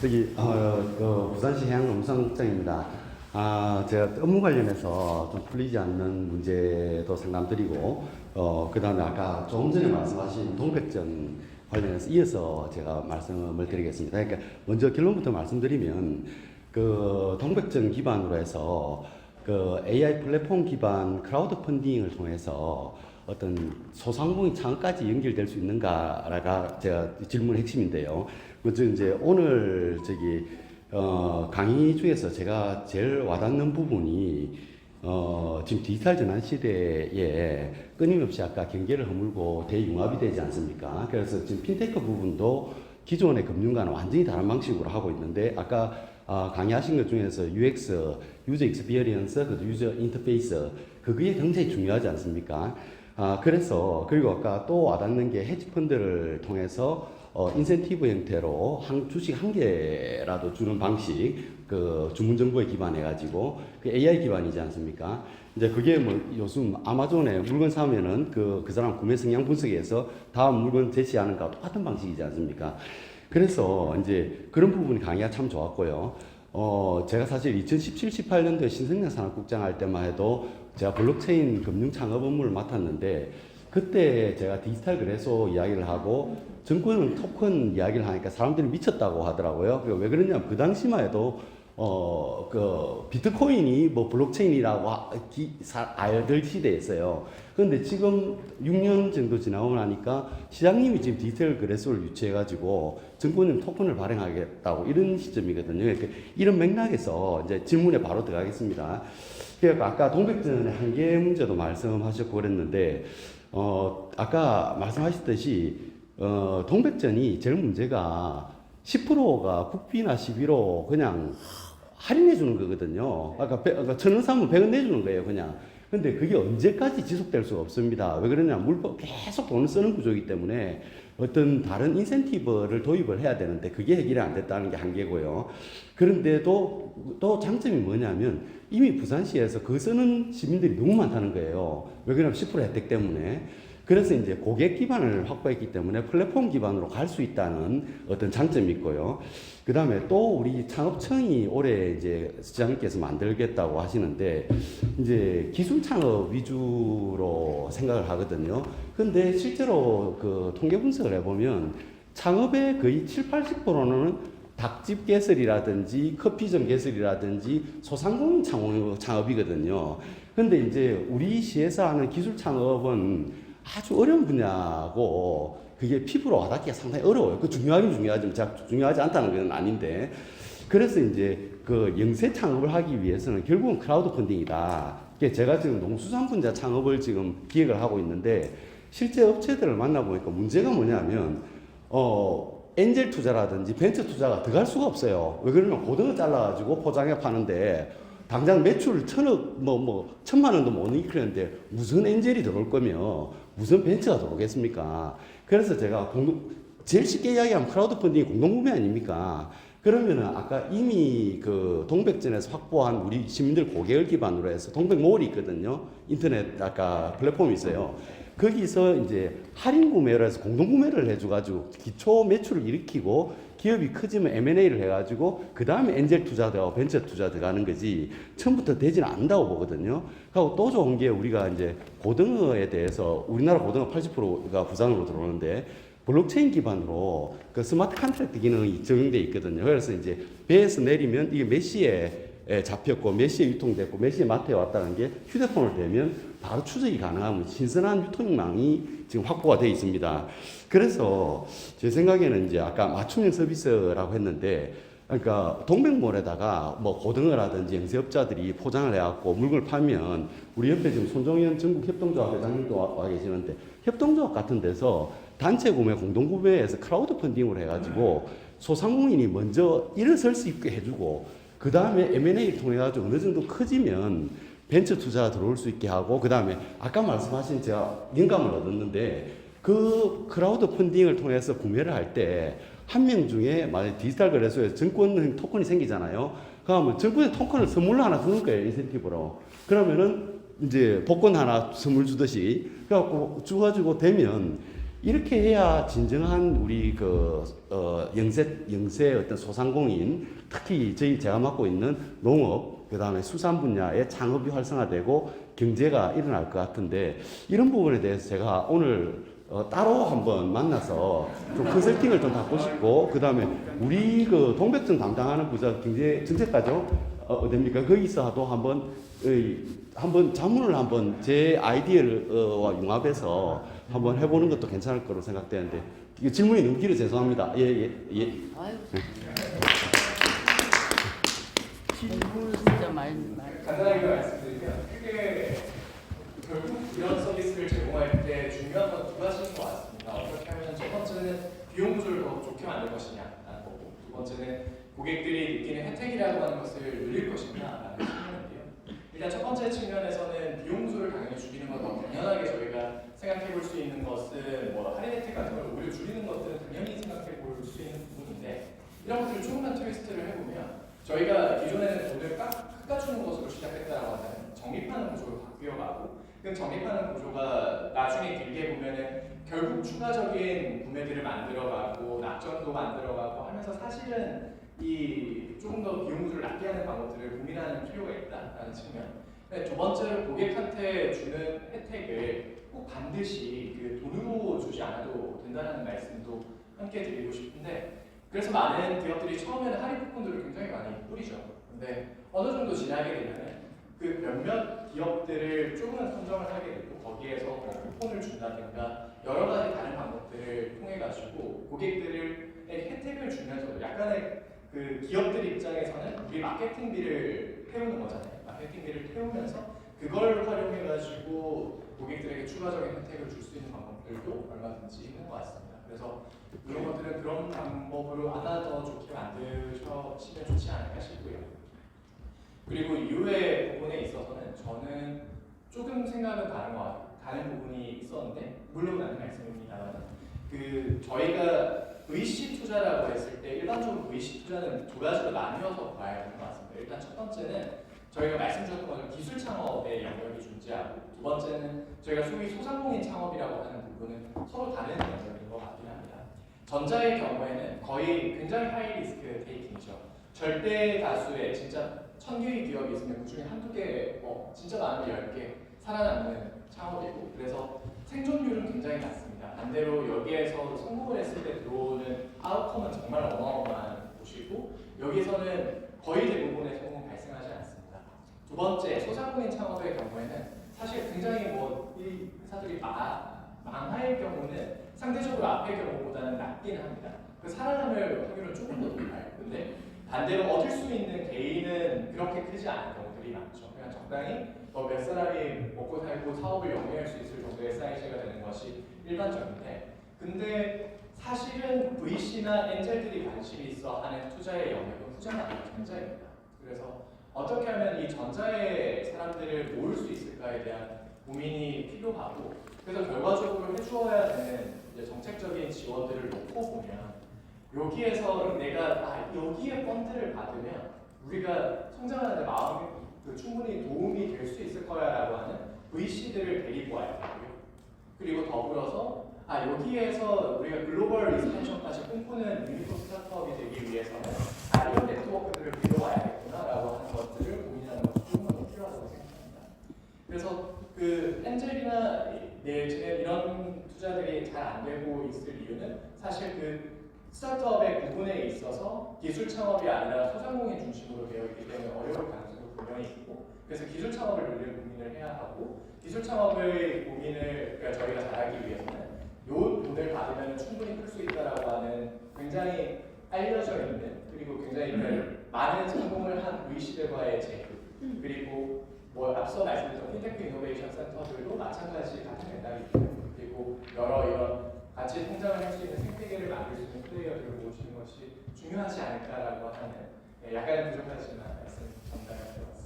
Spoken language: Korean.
부산시 해양농수산국장입니다. 제가 업무 관련해서 좀 풀리지 않는 문제도 상담드리고, 그 다음에 아까 조금 전에 말씀하신 동백전 관련해서 이어서 제가 말씀을 드리겠습니다. 그러니까 먼저 결론부터 말씀드리면, 동백전 기반으로 해서 AI 플랫폼 기반 크라우드 펀딩을 통해서 어떤 소상공인 창업까지 연결될 수 있는가가 제가 질문의 핵심인데요. 이제 오늘 강의 중에서 제가 제일 와닿는 부분이 지금 디지털 전환 시대에 끊임없이 아까 경계를 허물고 대융합이 되지 않습니까? 그래서 지금 핀테크 부분도 기존의 금융과는 완전히 다른 방식으로 하고 있는데 아까 강의하신 것 중에서 UX, 유저 익스피리언스, 유저 인터페이스 그게 굉장히 중요하지 않습니까? 그리고 아까 또 와닿는 게 헤지펀드를 통해서 인센티브 형태로 주식 한 개라도 주는 방식, 주문 정보에 기반해가지고, AI 기반이지 않습니까? 이제 그게 요즘 아마존에 물건 사면은 그 사람 구매 성향 분석해서 다음 물건 제시하는 거와 똑같은 방식이지 않습니까? 그래서 이제 그런 부분이 강의가 참 좋았고요. 제가 사실 2017, 18년도에 신성장 산업국장 할 때만 해도 제가 블록체인 금융 창업 업무를 맡았는데 그때 제가 디지털 거래소 이야기를 하고 증권은 토큰 이야기를 하니까 사람들이 미쳤다고 하더라고요. 왜 그러냐면 그 당시만 해도 비트코인이 블록체인이라고 알들 시대였어요. 그런데 지금 6년 정도 지나고 나니까 시장님이 지금 디지털 거래소를 유치해가지고 증권은 토큰을 발행하겠다고 이런 시점이거든요. 그러니까 이런 맥락에서 이제 질문에 바로 들어가겠습니다. 그러니까 아까 동백전의 한계 문제도 말씀하셨고 그랬는데, 아까 말씀하셨듯이, 동백전이 제일 문제가 10%가 국비나 시비로 그냥 할인해 주는 거거든요. 아까 1,000원 사면 100원 내주는 거예요, 그냥. 근데 그게 언제까지 지속될 수가 없습니다. 왜 그러냐, 계속 돈을 쓰는 구조이기 때문에 어떤 다른 인센티브를 도입을 해야 되는데 그게 해결이 안 됐다는 게 한계고요. 그런데도 또 장점이 뭐냐면 이미 부산시에서 그 쓰는 시민들이 너무 많다는 거예요. 왜 그러냐면 10% 혜택 때문에. 그래서 이제 고객 기반을 확보했기 때문에 플랫폼 기반으로 갈 수 있다는 어떤 장점이 있고요. 그 다음에 또 우리 창업청이 올해 이제 시장님께서 만들겠다고 하시는데 이제 기술 창업 위주로 생각을 하거든요. 근데 실제로 통계 분석을 해보면 창업의 거의 7, 80%는 닭집 개설이라든지 커피점 개설이라든지 소상공인 창업이거든요. 근데 이제 우리 시에서 하는 기술 창업은 아주 어려운 분야고 그게 피부로 와닿기가 상당히 어려워요. 중요하긴 중요하지만 중요하지 않다는 건 아닌데, 그래서 이제 영세 창업을 하기 위해서는 결국은 크라우드 펀딩이다. 제가 지금 농수산분야 창업을 지금 기획을 하고 있는데 실제 업체들을 만나보니까 문제가 뭐냐면 엔젤 투자라든지 벤처 투자가 들어갈 수가 없어요. 왜 그러냐면 고등어 잘라가지고 포장해 파는데 당장 매출 1,000억, 1,000만 원도 못 일으키는데 무슨 엔젤이 들어올 거며 무슨 벤처가 들어오겠습니까? 그래서 제가 제일 쉽게 이야기하면 크라우드 펀딩이 공동구매 아닙니까? 그러면은 아까 이미 동백전에서 확보한 우리 시민들 고객을 기반으로 해서 동백몰이 있거든요. 인터넷 아까 플랫폼이 있어요. 거기서 이제 할인 구매를 해서 공동구매를 해줘가지고 기초 매출을 일으키고 기업이 커지면 M&A를 해가지고 그 다음에 엔젤 투자 들어가고 벤처 투자 들어가는 거지 처음부터 되지는 않는다고 보거든요. 그리고 또 좋은 게 우리가 이제 고등어에 대해서 우리나라 고등어 80%가 부산으로 들어오는데 블록체인 기반으로 스마트 컨트랙트 기능이 적용돼 있거든요. 그래서 이제 배에서 내리면 이게 몇 시에 잡혔고 몇 시에 유통됐고 몇 시에 마트에 왔다는 게 휴대폰을 대면 바로 추적이 가능하면 신선한 유통망이 지금 확보가 되어 있습니다. 그래서 제 생각에는 이제 아까 맞춤형 서비스라고 했는데, 그러니까 동백몰에다가 고등어라든지 영세업자들이 포장을 해갖고 물건을 팔면 우리 옆에 지금 손종현 전국협동조합 회장님도 와 계시는데 협동조합 같은 데서 단체 구매, 공동 구매에서 크라우드 펀딩을 해가지고 소상공인이 먼저 일어설 수 있게 해주고 그 다음에 M&A를 통해 가지고 어느 정도 커지면 벤처 투자가 들어올 수 있게 하고 그 다음에 아까 말씀하신 제가 영감을 얻었는데 크라우드 펀딩을 통해서 구매를 할 때 한 명 중에 만약 디지털 거래소에서 증권 토큰이 생기잖아요. 그러면 증권 토큰을 선물로 하나 주는 거예요, 인센티브로. 그러면은 이제 복권 하나 선물 주듯이 그래갖고 주가지고 되면 이렇게 해야 진정한 우리 영세 어떤 소상공인, 특히 제가 맡고 있는 농업, 그 다음에 수산 분야의 창업이 활성화되고 경제가 일어날 것 같은데, 이런 부분에 대해서 제가 오늘 따로 한번 만나서 좀 컨설팅을 좀 받고 싶고, 그 다음에 우리 동백청 담당하는 부서 경제 정책과죠, 어딥니까? 거기서도 한번 자문을 한번 제 아이디어와 융합해서 한번 해보는 것도 괜찮을 거로 생각되는데, 이게 질문이 너무 길어 죄송합니다. 예. 아유, 질문을 진짜 많이. 간단하게 말씀드리면 크게 결국 이런 서비스를 제공할 때 중요한 건 두 가지인 것 같습니다. 어떻게 하면 첫 번째는 비용 구조를 더 좋게 만들 것이냐라는 거고, 두 번째는 고객들이 느끼는 혜택이라고 하는 것을 늘릴 것이냐라는 측면인데요. 일단 첫 번째 측면에서는 비용 구조를 당연히 줄이는 건 더 당연하게 저희가 생각해 볼 수 있는 것은 뭐 할인 혜택 같은 걸 오히려 줄이는 것들은 당연히 생각해 볼 수 있는 부분인데, 이런 것들을 조금만 트위스트를 해보면 저희가 기존에는 돈을 깎아주는 것으로 시작했다라고 하면 적립하는 구조로 바뀌어가고, 그 적립하는 구조가 나중에 길게 보면은 결국 추가적인 구매들을 만들어가고 낙전도 만들어가고 하면서 사실은 이 조금 더 비용 구조를 낮게 하는 방법들을 고민하는 필요가 있다라는 측면. 두 번째로 고객한테 주는 혜택을 꼭 반드시 그 돈으로 주지 않아도 된다는 말씀도 함께 드리고 싶은데, 그래서 많은 기업들이 처음에는 할인 쿠폰들을 굉장히 많이 뿌리죠. 근데 어느 정도 지나게 되면은 그 몇몇 기업들을 조금은 선정을 하게 되고, 거기에서 뭐 쿠폰을 준다든가 여러 가지 다른 방법들을 통해 가지고 고객들에게 혜택을 주면서도 약간의 그 기업들 입장에서는 우리 마케팅비를 태우는 거잖아요. 마케팅비를 태우면서 그걸 활용해 가지고 고객들에게 추가적인 혜택을 줄 수 있는 방법들도 얼마든지 있는 것 같습니다. 그래서 이런 것들은 그런 방법으로 하나 더 좋게 만드시면 좋지 않을까 싶고요. 그리고 이후의 부분에 있어서는 저는 조금 생각은 다른 부분이 있었는데, 물론 나는 말씀입니다만, 그 저희가 VC 투자라고 했을 때 일반적으로 VC 투자는 두 가지로 나뉘어서 봐야 되는 것 같습니다. 일단 첫 번째는 저희가 말씀드렸던 것처럼 기술 창업의 영역이 존재하고, 두 번째는 저희가 소위 소상공인 창업이라고 하는 부분은 서로 다른 영역인 것 같긴 합니다. 전자의 경우에는 거의 굉장히 하이 리스크 테이킹이죠. 절대 다수의 진짜 1000개의 기업이 있으면 그 중에 한두 개, 진짜 많으면 10개 살아남는 창업이고, 그래서 생존율은 굉장히 낮습니다. 반대로 여기에서 성공을 했을 때 들어오는 아웃컴은 정말 어마어마한 곳이고, 여기서는 거의 대부분의 성공이 발생하지 않습니다. 두 번째, 소상공인 창업의 경우에는 사실 굉장히 이 회사들이 망할 경우는 상대적으로 앞의 경우보다는 낮긴 합니다. 그 살아남을 확률은 조금 더 높아요. 근데 반대로 얻을 수 있는 개인은 그렇게 크지 않은 경우들이 많죠. 그냥 적당히 몇 사람이 먹고 살고 사업을 영위할 수 있을 정도의 사이즈가 되는 것이 일반적인데, 근데 사실은 VC나 엔젤들이 관심이 있어 하는 투자의 영역은 후자가 아니라 전자입니다. 그래서 어떻게 하면 이 전자의 사람들을 모을 수 있을까에 대한 고민이 필요하고, 그래서 결과적으로 해주어야 되는 이제 정책적인 지원들을 놓고 보면, 여기에서 내가 여기에 펀드를 받으면 우리가 성장하는 데 마음이 충분히 도움이 될 수 있을 거야라고 하는 VC들을 데리고 와야 되고요. 그리고 더불어서 여기에서 우리가 글로벌 익스펜션까지 꿈꾸는 유니콘 스타트업이 되기 위해서는 이런 네트워크들을 빌려와야겠구나라고 하는 것들을 고민하는 것이 조금 더 필요하다고 생각합니다. 그래서 그 엔젤이나 내지는 이런 투자들이 잘 안 되고 있을 이유는 사실 그 스타트업의 구분에 있어서 기술 창업이 아니라 소상공인 중심으로 되어 있기 때문에 어려울 가능성도 분명히 있고, 그래서 기술 창업을 늘릴 고민을 해야 하고, 기술 창업의 고민을 저희가 잘하기 위해서는 요 돈을 받으면 충분히 클 수 있다라고 하는 굉장히 알려져 있는, 그리고 굉장히 많은 성공을 한 VC들과의 제휴, 그리고 앞서 말씀드렸던 핀테크 이노베이션 센터들도 마찬가지 같은 맥락이 있고, 그리고 여러 이런 같이 성장을 할 수 있는 생태계를 만들 수 있는 플레이어들을 모시는 것이 중요하지 않을까라고 하는 약간 부족하지만 말씀 전달을 해봤습니다.